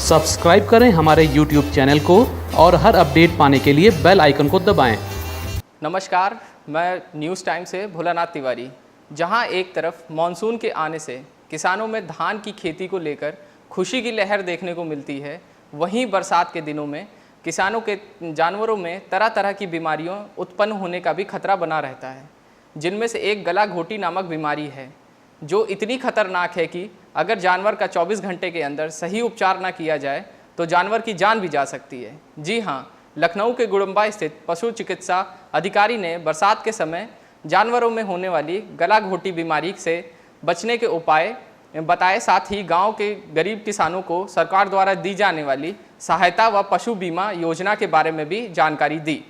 Subscribe करें हमारे YouTube channel को और हर अपडेट पाने के लिए बेल आइकन को दबाएं। नमस्कार, मैं न्यूज़ टाइम से भोलानाथ तिवारी। जहां एक तरफ मानसून के आने से किसानों में धान की खेती को लेकर खुशी की लहर देखने को मिलती है, वहीं बरसात के दिनों में किसानों के जानवरों में तरह तरह की बीमारियों उत्पन्न होने का भी खतरा बना रहता है, जिनमें से एक गला घोटी नामक बीमारी है, जो इतनी खतरनाक है कि अगर जानवर का 24 घंटे के अंदर सही उपचार ना किया जाए तो जानवर की जान भी जा सकती है। जी हाँ, लखनऊ के गुड़म्बा स्थित पशु चिकित्सा अधिकारी ने बरसात के समय जानवरों में होने वाली गला घोटी बीमारी से बचने के उपाय बताए, साथ ही गांव के गरीब किसानों को सरकार द्वारा दी जाने वाली सहायता व पशु बीमा योजना के बारे में भी जानकारी दी।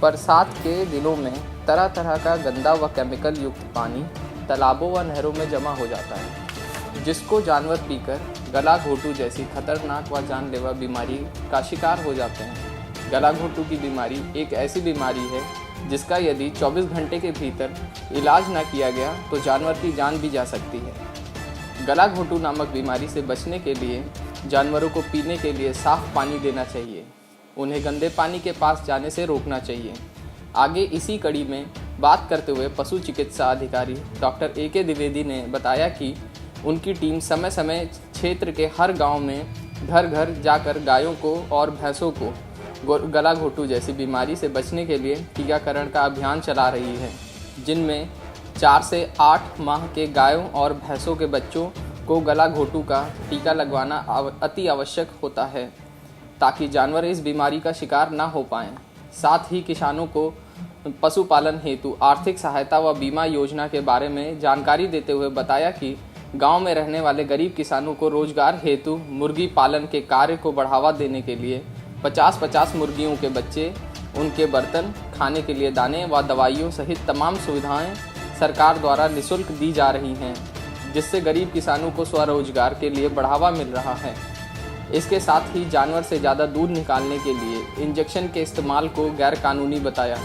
बरसात के दिनों में तरह तरह का गंदा व केमिकल युक्त पानी तालाबों व नहरों में जमा हो जाता है, जिसको जानवर पीकर गला घोटू जैसी खतरनाक व जानलेवा बीमारी का शिकार हो जाते हैं। गला घोटू की बीमारी एक ऐसी बीमारी है जिसका यदि 24 घंटे के भीतर इलाज न किया गया तो जानवर की जान भी जा सकती है। गला घोटू नामक बीमारी से बचने के लिए जानवरों को पीने के लिए साफ पानी देना चाहिए, उन्हें गंदे पानी के पास जाने से रोकना चाहिए। आगे इसी कड़ी में बात करते हुए पशु चिकित्सा अधिकारी डॉक्टर A.K. द्विवेदी ने बताया कि उनकी टीम समय समय क्षेत्र के हर गांव में घर घर जाकर गायों को और भैंसों को गला घोटू जैसी बीमारी से बचने के लिए टीकाकरण का अभियान चला रही है, जिनमें 4 से 8 माह के गायों और भैंसों के बच्चों को गला घोटू का टीका लगवाना अति आवश्यक होता है, ताकि जानवर इस बीमारी का शिकार ना हो पाएँ। साथ ही किसानों को पशुपालन हेतु आर्थिक सहायता व बीमा योजना के बारे में जानकारी देते हुए बताया कि गांव में रहने वाले गरीब किसानों को रोजगार हेतु मुर्गी पालन के कार्य को बढ़ावा देने के लिए 50-50 मुर्गियों के बच्चे, उनके बर्तन, खाने के लिए दाने व दवाइयों सहित तमाम सुविधाएं सरकार द्वारा निःशुल्क दी जा रही हैं, जिससे गरीब किसानों को स्वरोजगार के लिए बढ़ावा मिल रहा है। इसके साथ ही जानवर से ज़्यादा दूध निकालने के लिए इंजेक्शन के इस्तेमाल को गैर कानूनी बताया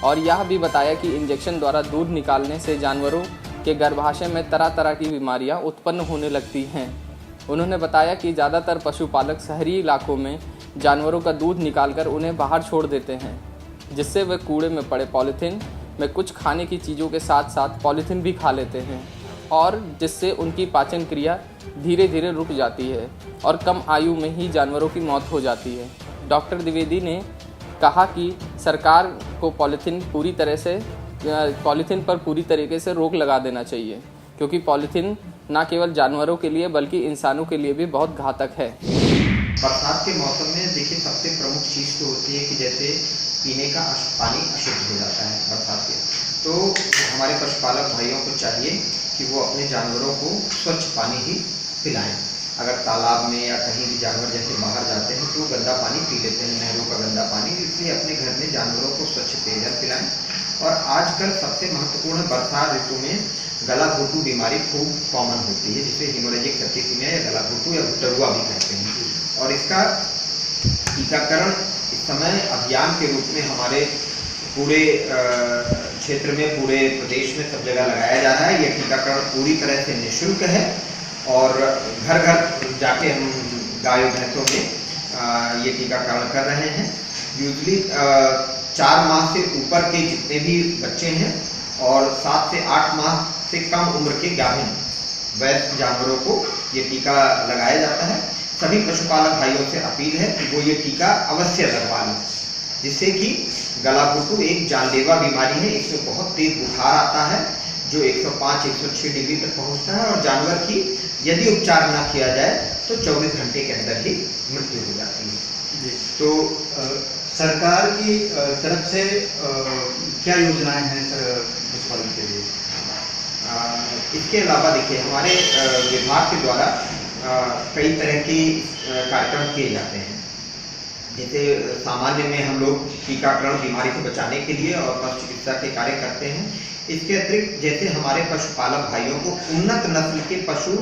और यह भी बताया कि इंजेक्शन द्वारा दूध निकालने से जानवरों के गर्भाशय में तरह तरह की बीमारियां उत्पन्न होने लगती हैं। उन्होंने बताया कि ज़्यादातर पशुपालक शहरी इलाकों में जानवरों का दूध निकालकर उन्हें बाहर छोड़ देते हैं, जिससे वे कूड़े में पड़े पॉलीथीन में कुछ खाने की चीज़ों के साथ साथ पॉलीथीन भी खा लेते हैं, और जिससे उनकी पाचन क्रिया धीरे धीरे रुक जाती है और कम आयु में ही जानवरों की मौत हो जाती है। डॉक्टर द्विवेदी ने कहा कि सरकार को पॉलीथीन पर पूरी तरीके से रोक लगा देना चाहिए, क्योंकि पॉलीथीन न केवल जानवरों के लिए बल्कि इंसानों के लिए भी बहुत घातक है। बरसात के मौसम में देखिए सबसे प्रमुख चीज़ तो होती है कि जैसे पीने का पानी अशुद्ध हो जाता है बरसात के, तो हमारे पशुपालक भाइयों को चाहिए कि वो अपने जानवरों को स्वच्छ पानी ही पिलाएं। अगर तालाब में या कहीं भी जानवर जैसे बाहर जाते हैं तो गंदा पानी पी लेते हैं, नहरों का गंदा पानी, इसलिए अपने घर में जानवरों को स्वच्छ पेयजल पिलाएं। और आजकल सबसे महत्वपूर्ण बरसात ऋतु में गला घोटू बीमारी खूब कॉमन होती है, जिसे हेमोरेजिक सेप्टिसीमिया या गला घोटू या घुटरुआ भी कहते हैं, और इसका टीकाकरण इस समय अभियान के रूप में हमारे पूरे क्षेत्र में, पूरे प्रदेश में सब जगह लगाया जा रहा है। यह टीकाकरण पूरी तरह से निःशुल्क है और घर घर जाके हम गायों भैंसों में ये टीकाकरण कर रहे हैं। यूजली 4 माह से ऊपर के जितने भी बच्चे हैं और 7 से 8 माह से कम उम्र के गाभिन वयस्क जानवरों को ये टीका लगाया जाता है। सभी पशुपालक भाइयों से अपील है कि वो ये टीका अवश्य लगवा लें, जिससे कि गला घोटू एक जानलेवा बीमारी है। इसमें बहुत तेज बुखार आता है जो 105-106 डिग्री तक पहुंचता है, और जानवर की यदि उपचार न किया जाए तो 24 घंटे के अंदर ही मृत्यु हो जाती है। तो सरकार की तरफ से क्या योजनाएं हैं पशुपालन के लिए? इसके अलावा देखिए हमारे विभाग के द्वारा कई तरह के कार्यक्रम किए जाते हैं। जैसे सामान्य में हम लोग टीकाकरण बीमारी से बचाने के लिए और पशु चिकित्सा के कार्य करते हैं। इसके अतिरिक्त जैसे हमारे पशुपालक भाइयों को उन्नत नस्ल के पशु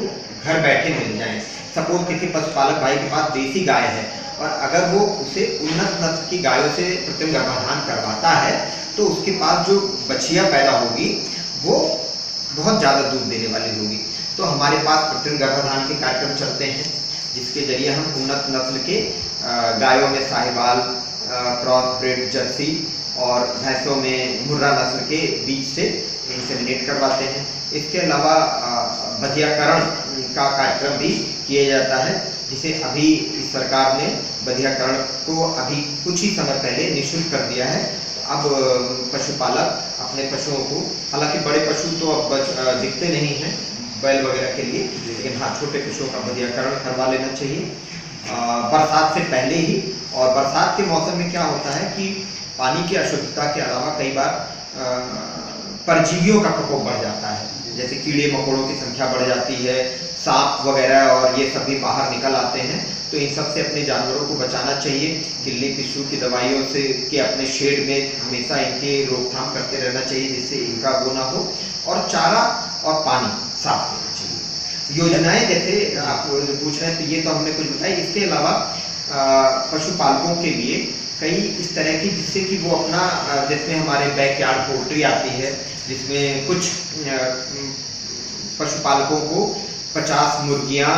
घर बैठे मिल जाएं। सपोज किसी पशुपालक भाई के पास देसी गाय है और अगर वो उसे उन्नत नस्ल की गायों से कृत्रिम गर्भाधान करवाता है तो उसके पास जो बछिया पैदा होगी वो बहुत ज़्यादा दूध देने वाली होगी। तो हमारे पास कृत्रिम गर्भाधान के कार्यक्रम चलते हैं जिसके जरिए हम उन्नत नस्ल के गायों में साहिवाल, क्रॉस ब्रीड जर्सी और भैंसों में मुर्रा नस्ल के बीज से इंसेमिनेट करवाते हैं। इसके अलावा बधियाकरण का कार्यक्रम भी किया जाता है, जिसे अभी इस सरकार ने बधियाकरण को अभी कुछ ही समय पहले निःशुल्क कर दिया है। अब पशुपालक अपने पशुओं को, हालांकि बड़े पशु तो अब दिखते नहीं हैं बैल वगैरह के लिए, लेकिन हाँ छोटे पशुओं का बधियाकरण करवा लेना चाहिए बरसात से पहले ही। और बरसात के मौसम में क्या होता है कि पानी की अशुद्धता के अलावा कई बार परजीवियों का प्रकोप बढ़ जाता है, जैसे कीड़े मकोड़ों की संख्या बढ़ जाती है, सांप वगैरह और ये सब भी बाहर निकल आते हैं। तो इन सब से अपने जानवरों को बचाना चाहिए। किल्ली पिस्सू की दवाइयों से के अपने शेड में हमेशा इनके रोकथाम करते रहना चाहिए, जिससे इनका वो ना हो। और चारा और पानी साफ होना चाहिए। योजनाएं जैसे आप पूछ रहे हैं, तो ये तो हमने कुछ बताई। इसके अलावा पशुपालकों के लिए कई इस तरह की, जिससे कि वो अपना, जिसमें हमारे बैकयार्ड पोल्ट्री आती है, जिसमें कुछ पशुपालकों को 50 मुर्गियाँ,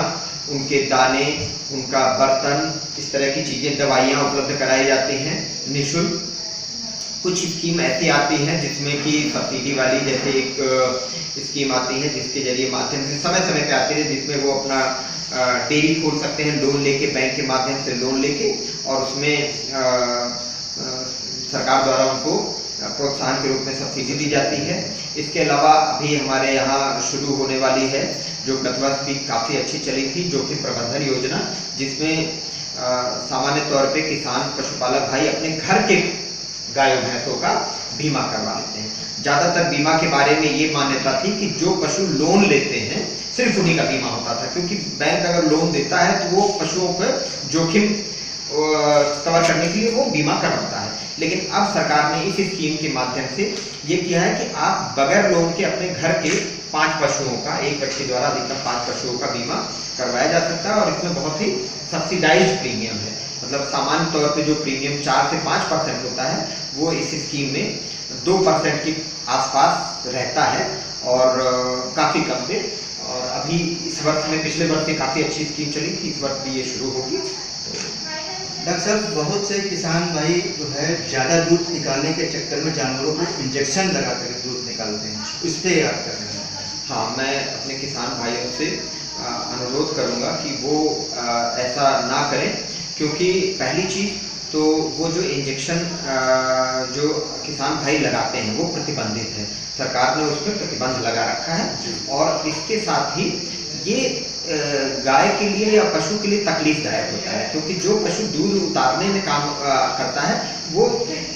उनके दाने, उनका बर्तन, इस तरह की चीज़ें, दवाइयाँ उपलब्ध कराई जाती हैं निःशुल्क। कुछ स्कीम ऐसी आती हैं जिसमें कि सब्सिडी वाली, जैसे एक स्कीम आती है जिसके जरिए माध्यम से समय समय पे आती है, जिसमें वो अपना डेयरी खोल सकते हैं लोन लेके, बैंक के माध्यम से लोन लेके, और उसमें सरकार द्वारा उनको प्रोत्साहन के रूप में सब्सिडी दी जाती है। इसके अलावा अभी हमारे यहाँ शुरू होने वाली है, जो गत वर्ष भी काफ़ी अच्छी चली थी, जोखिम प्रबंधन योजना, जिसमें सामान्य तौर पे किसान पशुपालक भाई अपने घर के गायों भैंसों का बीमा करवा लेते हैं। ज़्यादातर बीमा के बारे में ये मान्यता थी कि जो पशु लोन लेते हैं सिर्फ उन्हीं का बीमा होता था, क्योंकि बैंक अगर लोन देता है तो वो पशुओं पर जोखिम कवर करने के लिए वो बीमा करवाता है। लेकिन अब सरकार ने इस स्कीम के माध्यम से ये किया है कि आप बगैर लोन के अपने घर के 5 पशुओं का, एक व्यक्ति द्वारा अधिकतम 5 पशुओं का बीमा करवाया जा सकता है। और इसमें बहुत ही सब्सिडाइज्ड प्रीमियम है, मतलब सामान्य तौर पे जो प्रीमियम 4 से 5% होता है, वो इस स्कीम में 2% के आसपास रहता है, और काफ़ी कम पे। और अभी इस वर्ष में, पिछले वर्ष से काफ़ी अच्छी स्कीम चली थी, इस वर्ष भी ये शुरू होगी। डॉक्टर साहब, बहुत से किसान भाई जो है ज़्यादा दूध निकालने के चक्कर में जानवरों को इंजेक्शन लगा कर दूध निकालते हैं, इस पर याद कर रहे हैं। हाँ, मैं अपने किसान भाइयों से अनुरोध करूँगा कि वो ऐसा ना करें, क्योंकि पहली चीज़ तो वो जो इंजेक्शन जो किसान भाई लगाते हैं वो प्रतिबंधित है, सरकार ने उस पर प्रतिबंध लगा रखा है। और इसके साथ ही ये गाय के लिए या पशु के लिए तकलीफदायक होता है, क्योंकि जो पशु दूध उतारने में काम करता है वो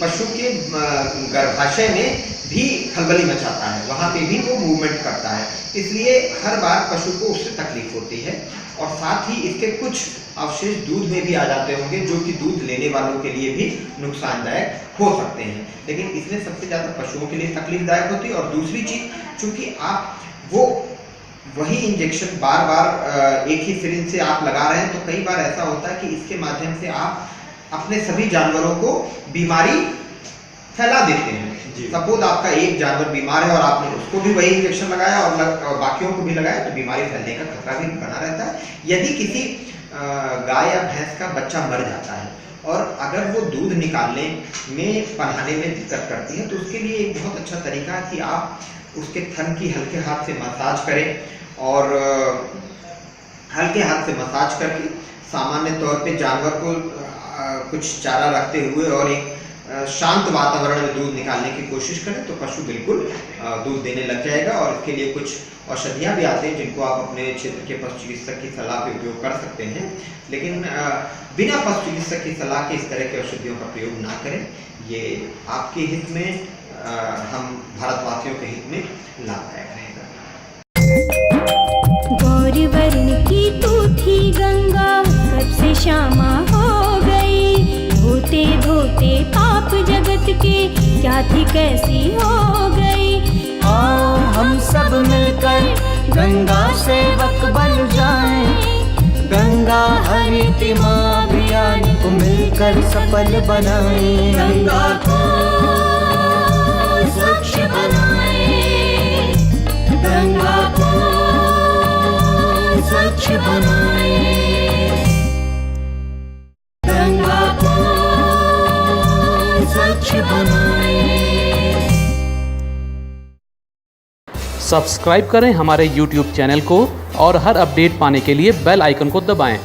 पशु के गर्भाशय में भी खलबली मचाता है, वहाँ पे भी वो मूवमेंट करता है, इसलिए हर बार पशु को उससे तकलीफ होती है। और साथ ही इसके कुछ अवशेष दूध में भी आ जाते होंगे, जो कि दूध लेने वालों के लिए भी नुकसानदायक हो सकते हैं। लेकिन इसमें सबसे ज़्यादा पशुओं के लिए तकलीफदायक होती है। और दूसरी चीज़, चूँकि आप वो वही इंजेक्शन बार बार एक ही सिरिंज से आप लगा रहे हैं, तो कई बार ऐसा होता है कि इसके माध्यम से आप अपने सभी जानवरों को बीमारी फैला देते हैं। सपोज आपका एक जानवर बीमार है और आपने उसको भी वही इंजेक्शन लगाया और बाकियों को भी लगाया, तो बीमारी फैलने का खतरा भी बना रहता है। यदि किसी गाय या भैंस का बच्चा मर जाता है और अगर वो दूध निकालने में, पढ़ाने में दिक्कत करती है, तो उसके लिए एक बहुत अच्छा तरीका है कि आप उसके थन की हल्के हाथ से मसाज करें, और हल्के हाथ से मसाज करके सामान्य तौर पे जानवर को कुछ चारा रखते हुए और एक शांत वातावरण में दूध निकालने की कोशिश करें, तो पशु बिल्कुल दूध देने लग जाएगा। और इसके लिए कुछ औषधियाँ भी आती हैं जिनको आप अपने क्षेत्र के पशु चिकित्सक की सलाह पे उपयोग कर सकते हैं, लेकिन बिना पशु चिकित्सक की सलाह के इस तरह की औषधियों का प्रयोग ना करें। ये आपके हित में, हम भारतवासियों के हित में लाभदायक रहेगा। गौर वर्ण की तू थी गंगा, कब से श्यामा हो गई, धोते धोते पाप जगत के, क्या थी कैसी हो गई। आओ हम सब मिलकर गंगा सेवक बन जाएं, गंगा हरितिमा अभियान को मिलकर सफल बनाएं। गंगा को स्वच्छ बनाएं, गंगा को स्वच्छ बनाएं। सब्सक्राइब करें हमारे YouTube चैनल को और हर अपडेट पाने के लिए बेल आइकन को दबाएं।